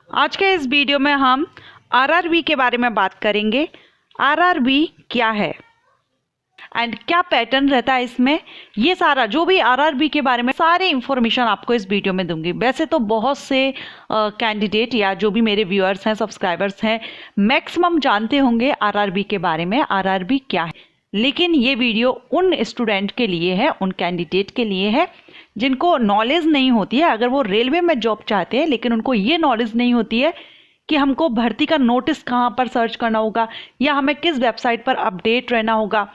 आज के इस वीडियो में हम आरआरबी के बारे में बात करेंगे। आरआरबी क्या है एंड क्या पैटर्न रहता है इसमें, ये सारा जो भी आरआरबी के बारे में सारे इंफॉर्मेशन आपको इस वीडियो में दूंगी। वैसे तो बहुत से कैंडिडेट या जो भी मेरे व्यूअर्स हैं, सब्सक्राइबर्स हैं, मैक्सिमम जानते होंगे आरआरबी के बारे में, आरआरबी क्या है। लेकिन ये वीडियो उन स्टूडेंट के लिए है, उन कैंडिडेट के लिए है जिनको नॉलेज नहीं होती है। अगर वो रेलवे में जॉब चाहते हैं लेकिन उनको ये नॉलेज नहीं होती है कि हमको भर्ती का नोटिस कहाँ पर सर्च करना होगा, या हमें किस वेबसाइट पर अपडेट रहना होगा,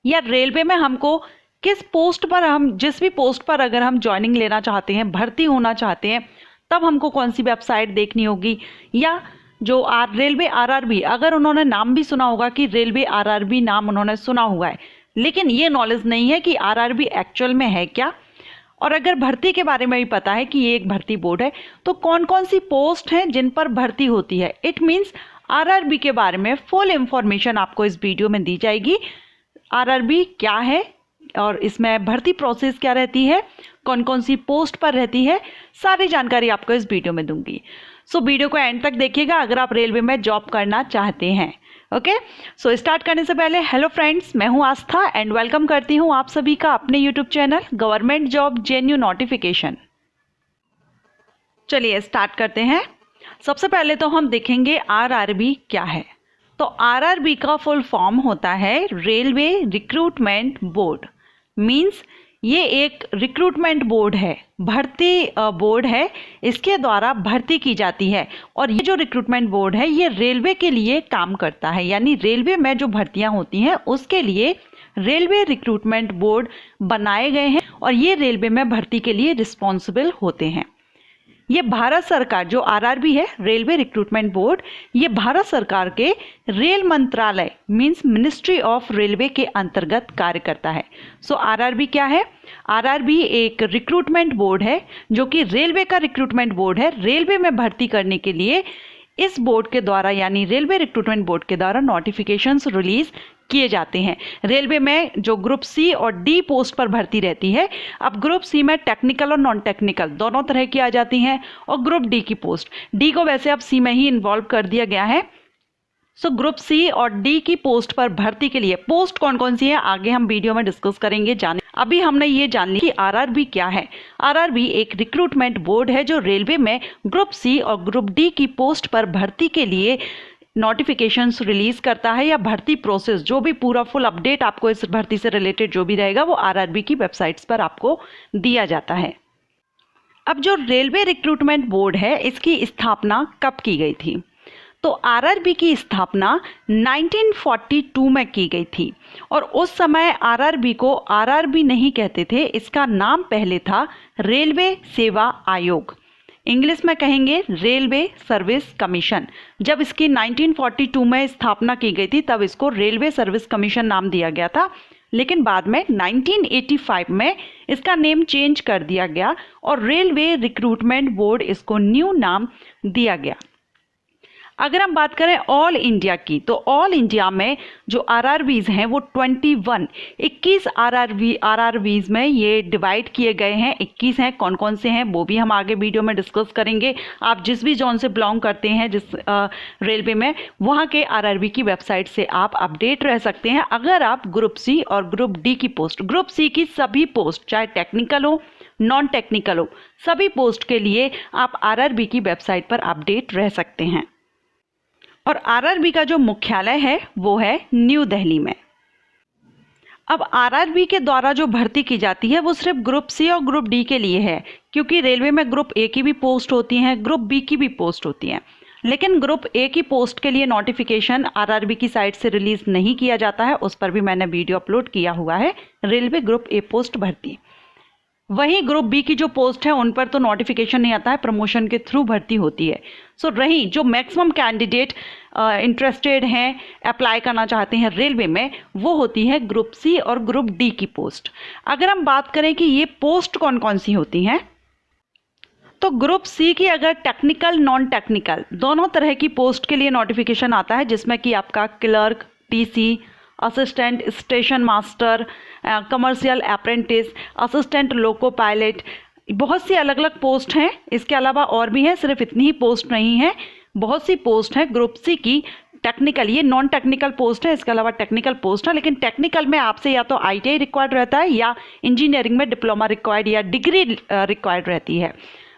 या रेलवे में हमको किस पोस्ट पर, हम जिस भी पोस्ट पर अगर हम ज्वाइनिंग लेना चाहते हैं, भर्ती होना चाहते हैं, तब हमको कौन सी वेबसाइट देखनी होगी। या जो रेलवे आरआरबी, अगर उन्होंने नाम भी सुना होगा कि रेलवे आरआरबी नाम उन्होंने सुना हुआ है, लेकिन ये नॉलेज नहीं है कि आरआरबी एक्चुअल में है क्या। और अगर भर्ती के बारे में भी पता है कि ये एक भर्ती बोर्ड है, तो कौन कौन सी पोस्ट हैं जिन पर भर्ती होती है। इट मीन्स आरआरबी के बारे में फुल इंफॉर्मेशन आपको इस वीडियो में दी जाएगी। आरआरबी क्या है और इसमें भर्ती प्रोसेस क्या रहती है, कौन कौन सी पोस्ट पर रहती है, सारी जानकारी आपको इस वीडियो में दूंगी। सो वीडियो को एंड तक देखिएगा अगर आप रेलवे में जॉब करना चाहते हैं। ओके, सो स्टार्ट करने से पहले हेलो फ्रेंड्स, मैं हूं आस्था एंड वेलकम करती हूं आप सभी का अपने YouTube channel government job जेन्यू notification. चलिए स्टार्ट करते हैं। सबसे पहले तो हम देखेंगे आरआरबी क्या है। तो आरआरबी का फुल फॉर्म होता है रेलवे रिक्रूटमेंट बोर्ड। मीन्स ये एक रिक्रूटमेंट बोर्ड है, भर्ती बोर्ड है, इसके द्वारा भर्ती की जाती है। और ये जो रिक्रूटमेंट बोर्ड है ये रेलवे के लिए काम करता है, यानी रेलवे में जो भर्तियां होती हैं उसके लिए रेलवे रिक्रूटमेंट बोर्ड बनाए गए हैं और ये रेलवे में भर्ती के लिए रिस्पॉन्सिबल होते हैं। ये भारत सरकार, जो आरआरबी है रेलवे रिक्रूटमेंट बोर्ड, ये भारत सरकार के रेल मंत्रालय मींस मिनिस्ट्री ऑफ रेलवे के अंतर्गत कार्य करता है। सो आरआरबी क्या है? आरआरबी एक रिक्रूटमेंट बोर्ड है जो कि रेलवे का रिक्रूटमेंट बोर्ड है। रेलवे में भर्ती करने के लिए इस बोर्ड के द्वारा, यानी रेलवे रिक्रूटमेंट बोर्ड के द्वारा नोटिफिकेशंस रिलीज किए जाते हैं। रेलवे में जो ग्रुप सी और डी पोस्ट पर भर्ती रहती है, अब ग्रुप सी में टेक्निकल और नॉन टेक्निकल दोनों तरह की आ जाती हैं, और ग्रुप डी की पोस्ट, डी को वैसे अब सी में ही इन्वॉल्व कर दिया गया है। सो ग्रुप सी और डी की पोस्ट पर भर्ती के लिए पोस्ट कौन कौन सी है आगे हम वीडियो में डिस्कस करेंगे। अभी हमने ये जान लिया कि आरआरबी क्या है। आरआरबी एक रिक्रूटमेंट बोर्ड है जो रेलवे में ग्रुप सी और ग्रुप डी की पोस्ट पर भर्ती के लिए नोटिफिकेशंस रिलीज करता है, या भर्ती प्रोसेस जो भी पूरा फुल अपडेट आपको इस भर्ती से रिलेटेड जो भी रहेगा वो आरआरबी की वेबसाइट्स पर आपको दिया जाता है। अब जो रेलवे रिक्रूटमेंट बोर्ड है इसकी स्थापना कब की गई थी? तो आरआरबी की स्थापना 1942 में की गई थी, और उस समय आरआरबी को आरआरबी नहीं कहते थे, इसका नाम पहले था रेलवे सेवा आयोग, इंग्लिश में कहेंगे रेलवे सर्विस कमीशन। जब इसकी 1942 में स्थापना की गई थी तब इसको रेलवे सर्विस कमीशन नाम दिया गया था, लेकिन बाद में 1985 में इसका नेम चेंज कर दिया गया और रेलवे रिक्रूटमेंट बोर्ड इसको न्यू नाम दिया गया। अगर हम बात करें ऑल इंडिया की, तो ऑल इंडिया में जो आरआरबीज हैं वो 21 आरआरबीज में ये डिवाइड किए गए हैं। 21 हैं, कौन कौन से हैं वो भी हम आगे वीडियो में डिस्कस करेंगे। आप जिस भी जोन से बिलोंग करते हैं, जिस रेलवे में, वहाँ के आरआरबी की वेबसाइट से आप अपडेट रह सकते हैं। अगर आप ग्रुप सी और ग्रुप डी की पोस्ट, ग्रुप सी की सभी पोस्ट चाहे टेक्निकल हो नॉन टेक्निकल हो, सभी पोस्ट के लिए आप आरआरबी की वेबसाइट पर अपडेट रह सकते हैं। और आरआरबी का जो मुख्यालय है वो है न्यू दिल्ली में। अब आरआरबी के द्वारा जो भर्ती की जाती है वो सिर्फ ग्रुप सी और ग्रुप डी के लिए है, क्योंकि रेलवे में ग्रुप ए की भी पोस्ट होती हैं, ग्रुप बी की भी पोस्ट होती हैं, लेकिन ग्रुप ए की पोस्ट के लिए नोटिफिकेशन आरआरबी की साइट से रिलीज नहीं किया जाता है। उस पर भी मैंने वीडियो अपलोड किया हुआ है, रेलवे ग्रुप ए पोस्ट भर्ती। वहीं ग्रुप बी की जो पोस्ट है उन पर तो नोटिफिकेशन नहीं आता है, प्रमोशन के थ्रू भर्ती होती है। सो रही जो मैक्सिमम कैंडिडेट इंटरेस्टेड हैं, अप्लाई करना चाहते हैं रेलवे में, वो होती है ग्रुप सी और ग्रुप डी की पोस्ट। अगर हम बात करें कि ये पोस्ट कौन कौन सी होती हैं, तो ग्रुप सी की अगर टेक्निकल नॉन टेक्निकल दोनों तरह की पोस्ट के लिए नोटिफिकेशन आता है, जिसमें कि आपका clerk, TC, assistant station master, commercial apprentice, assistant loco pilot, बहुत सी अलग अलग पोस्ट हैं, इसके अलावा और भी हैं, सिर्फ इतनी ही पोस्ट नहीं है, बहुत सी पोस्ट है ग्रुप सी की। टेक्निकल, ये नॉन टेक्निकल पोस्ट है, इसके अलावा टेक्निकल पोस्ट है, लेकिन टेक्निकल में आपसे या तो ITI रिक्वायर्ड रहता है या इंजीनियरिंग में डिप्लोमा रिक्वायर्ड या डिग्री रिक्वायर्ड रहती है।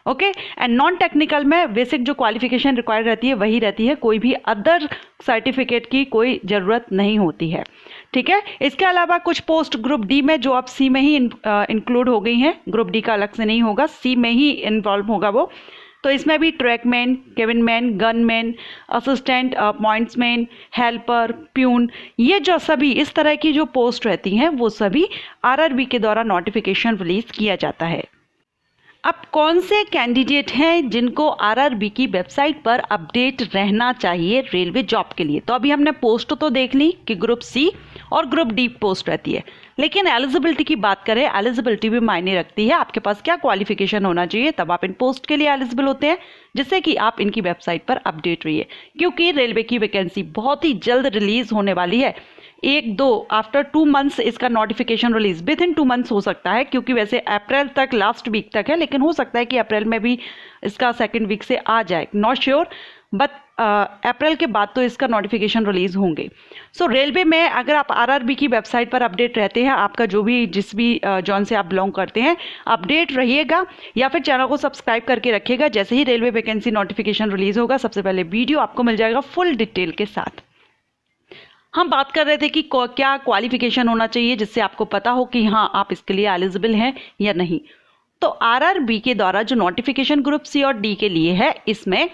ओके, एंड नॉन टेक्निकल में बेसिक जो क्वालिफिकेशन रिक्वायर्ड रहती है वही रहती है, कोई भी अदर सर्टिफिकेट की कोई ज़रूरत नहीं होती है। ठीक है, इसके अलावा कुछ पोस्ट ग्रुप डी में जो अब सी में ही इंक्लूड हो गई हैं, ग्रुप डी का अलग से नहीं होगा, सी में ही इन्वॉल्व होगा वो। तो इसमें भी trackman, cabinman, gunman, assistant, pointsman, helper, peon, ये जो सभी इस तरह की जो पोस्ट रहती हैं वो सभी RRB के द्वारा नोटिफिकेशन रिलीज किया जाता है। अब कौन से कैंडिडेट हैं जिनको RRB की वेबसाइट पर अपडेट रहना चाहिए रेलवे जॉब के लिए? तो अभी हमने पोस्ट तो देख ली कि ग्रुप सी और ग्रुप डी पोस्ट रहती है, लेकिन एलिजिबिलिटी की बात करें, एलिजिबिलिटी भी मायने रखती है। आपके पास क्या क्वालिफिकेशन होना चाहिए तब आप इन पोस्ट के लिए एलिजिबल होते हैं, जिससे कि आप इनकी वेबसाइट पर अपडेट रहिए, क्योंकि रेलवे की वैकेंसी बहुत ही जल्द रिलीज होने वाली है। आफ्टर 2 मंथ्स इसका notification release with in 2 months हो सकता है, क्योंकि वैसे अप्रैल तक, लास्ट वीक तक है, लेकिन हो सकता है कि अप्रैल में भी इसका सेकंड वीक से आ जाए, नॉट श्योर, बट अप्रैल के बाद तो इसका नोटिफिकेशन रिलीज होंगे। सो रेलवे में अगर आप RRB की वेबसाइट पर अपडेट रहते हैं, आपका जो भी जिस भी जॉन से आप बिलोंग करते हैं, अपडेट रहिएगा या फिर चैनल को सब्सक्राइब करके रखिएगा। जैसे ही रेलवे वैकेंसी नोटिफिकेशन रिलीज होगा, सबसे पहले वीडियो आपको मिल जाएगा फुल डिटेल के साथ। हम बात कर रहे थे कि क्या क्वालिफिकेशन होना चाहिए जिससे आपको पता हो कि हाँ आप इसके लिए एलिजिबल हैं या नहीं। तो RRB के द्वारा जो नोटिफिकेशन ग्रुप सी और डी के लिए है, इसमें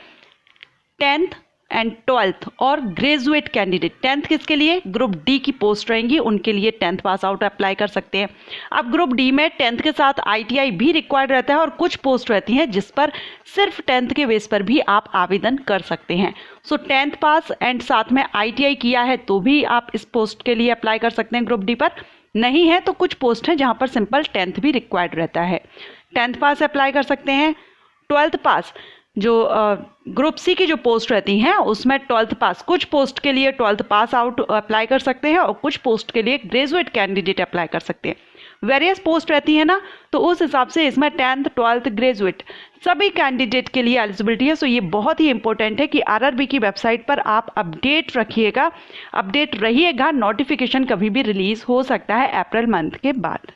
10th एंड 12th और ग्रेजुएट कैंडिडेट, 10th किसके लिए, ग्रुप डी की पोस्ट रहेंगी, उनके लिए 10th पास आउट अप्लाई कर सकते हैं। अब ग्रुप डी में 10th के साथ ITI भी रिक्वायर्ड रहता है और कुछ पोस्ट रहती हैं जिस पर सिर्फ 10th के बेस पर भी आप आवेदन कर सकते हैं। सो 10th पास एंड साथ में ITI किया है तो भी आप इस पोस्ट के लिए अप्लाई कर सकते हैं ग्रुप डी पर। नहीं है तो कुछ पोस्ट हैं जहां पर सिंपल 10th भी रिक्वायर्ड रहता है, 10th पास अप्लाई कर सकते हैं। 12th पास जो ग्रुप सी की जो पोस्ट रहती हैं उसमें 12th पास, कुछ पोस्ट के लिए 12th पास आउट अप्लाई कर सकते हैं और कुछ पोस्ट के लिए ग्रेजुएट कैंडिडेट अप्लाई कर सकते हैं। वेरियस पोस्ट रहती है ना, तो उस हिसाब से इसमें 10th, 12th, ग्रेजुएट सभी कैंडिडेट के लिए एलिजिबिलिटी है। सो ये बहुत ही इंपॉर्टेंट है कि RRB की वेबसाइट पर आप अपडेट रखिएगा, अपडेट रहिएगा। नोटिफिकेशन कभी भी रिलीज हो सकता है अप्रैल मंथ के बाद।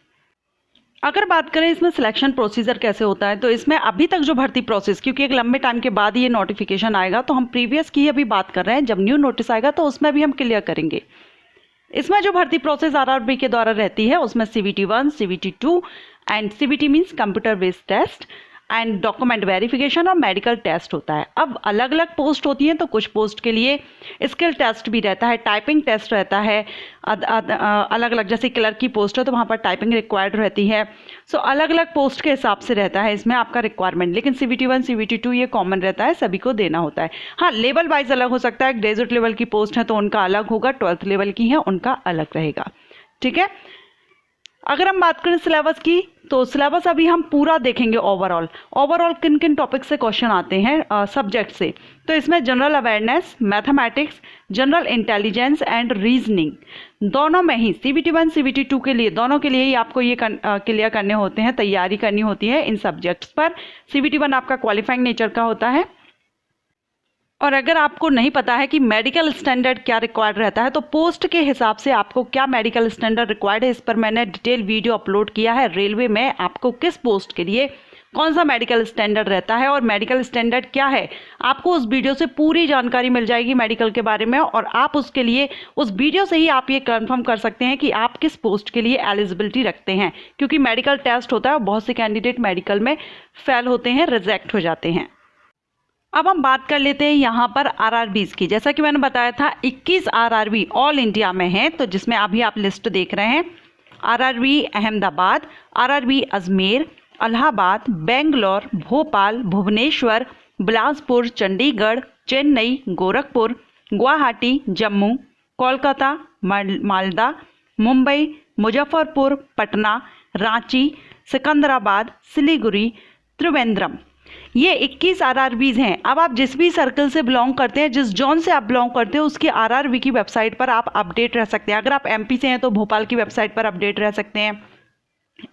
अगर बात करें इसमें सिलेक्शन प्रोसीजर कैसे होता है, तो इसमें अभी तक जो भर्ती प्रोसेस, क्योंकि एक लंबे टाइम के बाद ये नोटिफिकेशन आएगा, तो हम प्रीवियस की अभी बात कर रहे हैं, जब न्यू नोटिस आएगा तो उसमें भी हम क्लियर करेंगे। इसमें जो भर्ती प्रोसेस RRB के द्वारा रहती है उसमें CBT 1, CBT 2 and CBT means computer based test and document verification और मेडिकल टेस्ट होता है। अब अलग अलग पोस्ट होती हैं, तो कुछ पोस्ट के लिए स्किल टेस्ट भी रहता है, टाइपिंग टेस्ट रहता है, अलग अलग, जैसे क्लर्क की पोस्ट है तो वहाँ पर टाइपिंग रिक्वायर्ड रहती है। सो अलग अलग पोस्ट के हिसाब से रहता है इसमें आपका रिक्वायरमेंट, लेकिन CBT 1, CBT 2 ये कॉमन रहता है, सभी को देना होता है। हाँ, लेवल वाइज अलग हो सकता है, ग्रेजुएट लेवल की पोस्ट है तो उनका अलग होगा, 12th लेवल की है उनका अलग रहेगा। ठीक है, अगर हम बात करें सिलेबस की, तो सिलेबस अभी हम पूरा देखेंगे। ओवरऑल किन किन टॉपिक से क्वेश्चन आते हैं सब्जेक्ट से, तो इसमें general awareness, mathematics, general intelligence and reasoning, दोनों में ही CBT 1, CBT 2 के लिए, दोनों के लिए ही आपको ये क्लियर करने होते हैं, तैयारी करनी होती है इन सब्जेक्ट्स पर। CBT 1 आपका क्वालिफाइंग नेचर का होता है। और अगर आपको नहीं पता है कि मेडिकल स्टैंडर्ड क्या रिक्वायर्ड रहता है, तो पोस्ट के हिसाब से आपको क्या मेडिकल स्टैंडर्ड रिक्वायर्ड है, इस पर मैंने डिटेल वीडियो अपलोड किया है। रेलवे में आपको किस पोस्ट के लिए कौन सा मेडिकल स्टैंडर्ड रहता है और मेडिकल स्टैंडर्ड क्या है, आपको उस वीडियो से पूरी जानकारी मिल जाएगी मेडिकल के बारे में, और आप उसके लिए उस वीडियो से ही आप ये कंफर्म कर सकते हैं कि आप किस पोस्ट के लिए एलिजिबिलिटी रखते हैं, क्योंकि मेडिकल टेस्ट होता है और बहुत से कैंडिडेट मेडिकल में फेल होते हैं, रिजेक्ट हो जाते हैं। अब हम बात कर लेते हैं यहाँ पर RRBs की। जैसा कि मैंने बताया था 21 RRB ऑल इंडिया में है, तो जिसमें अभी आप लिस्ट देख रहे हैं, RRB अहमदाबाद, RRB अजमेर, इलाहाबाद, बेंगलोर, भोपाल, भुवनेश्वर, बिलासपुर, चंडीगढ़, चेन्नई, गोरखपुर, गुवाहाटी, जम्मू, कोलकाता, मालदा, मुंबई, मुजफ्फरपुर, पटना, रांची, सिकंदराबाद, सिलीगुड़ी, त्रिवेंद्रम, ये 21 RRBs हैं। अब आप जिस भी सर्कल से बिलोंग करते हैं, जिस जोन से आप बिलोंग करते हैं, उसकी RRB की वेबसाइट पर आप अपडेट रह सकते हैं। अगर आप MP से हैं तो भोपाल की वेबसाइट पर अपडेट रह सकते हैं,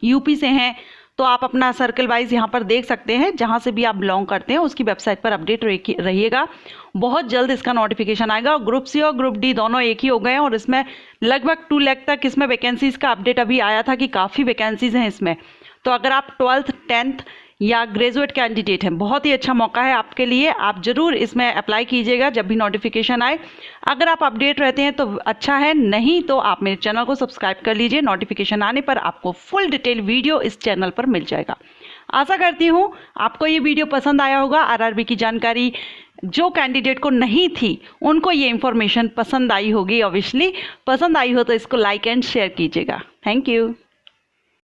UP से हैं तो आप अपना सर्कल वाइज यहाँ पर देख सकते हैं, जहाँ से भी आप बिलोंग करते हैं उसकी वेबसाइट पर अपडेट रहिएगा। बहुत जल्द इसका नोटिफिकेशन आएगा। ग्रुप सी और ग्रुप डी दोनों एक ही हो गए हैं और इसमें लगभग 2 लाख तक इसमें वैकेंसीज़ का अपडेट अभी आया था कि काफ़ी वैकेंसीज़ हैं इसमें। तो अगर आप 12th 10th या ग्रेजुएट कैंडिडेट हैं, बहुत ही अच्छा मौका है आपके लिए। आप ज़रूर इसमें अप्लाई कीजिएगा जब भी नोटिफिकेशन आए। अगर आप अपडेट रहते हैं तो अच्छा है, नहीं तो आप मेरे चैनल को सब्सक्राइब कर लीजिए। नोटिफिकेशन आने पर आपको फुल डिटेल वीडियो इस चैनल पर मिल जाएगा। आशा करती हूँ आपको ये वीडियो पसंद आया होगा। आरआरबी की जानकारी जो कैंडिडेट को नहीं थी उनको ये इन्फॉर्मेशन पसंद आई होगी। ऑब्वियसली पसंद आई हो तो इसको लाइक एंड शेयर कीजिएगा। Thank you.